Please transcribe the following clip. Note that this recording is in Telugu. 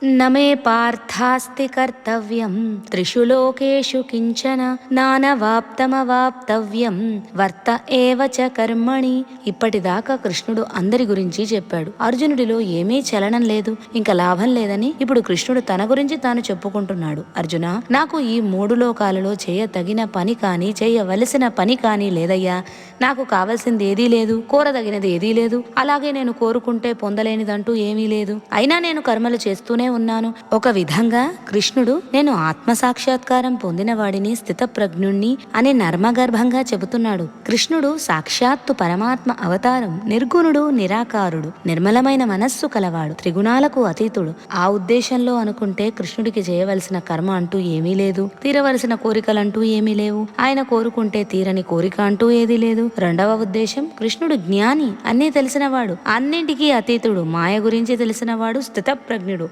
నమే పార్థాస్తి కర్తవ్యం త్రిషు లోకేషు కించన నానవాప్తమవాప్తవ్యం వర్త ఏవ చ కర్మణి. ఇప్పటిదాకా కృష్ణుడు అందరి గురించి చెప్పాడు. అర్జునుడిలో ఏమీ చలనం లేదు, ఇంకా లాభం లేదని ఇప్పుడు కృష్ణుడు తన గురించి తాను చెప్పుకుంటున్నాడు. అర్జున, నాకు ఈ మూడు లోకాలలో చేయతగిన పని కానీ చేయవలసిన పని కానీ లేదయ్యా. నాకు కావలసింది ఏదీ లేదు, కోరదగినది ఏదీ లేదు, అలాగే నేను కోరుకుంటే పొందలేనిదంటూ ఏమీ లేదు. అయినా నేను కర్మలు చేస్తూనే ఉన్నాను. ఒక విధంగా కృష్ణుడు నేను ఆత్మసాక్షాత్కారం పొందిన వాడిని, స్థితప్రజ్ఞుణ్ణి అని నర్మగర్భంగా చెబుతున్నాడు. కృష్ణుడు సాక్షాత్తు పరమాత్మ అవతారం, నిర్గుణుడు, నిరాకారుడు, నిర్మలమైన మనస్సు కలవాడు, త్రిగుణాలకు అతీతుడు. ఆ ఉద్దేశంలో అనుకుంటే కృష్ణుడికి చేయవలసిన కర్మ అంటూ ఏమీ లేదు, తీరవలసిన కోరికలంటూ ఏమీ లేవు. ఆయన కోరుకుంటే తీరని కోరిక అంటూ ఏదీ లేదు. రెండవ ఉద్దేశం, కృష్ణుడు జ్ఞాని, అన్నీ తెలిసినవాడు, అన్నింటికీ అతీతుడు, మాయ గురించి తెలిసినవాడు, స్థితప్రజ్ఞుడు.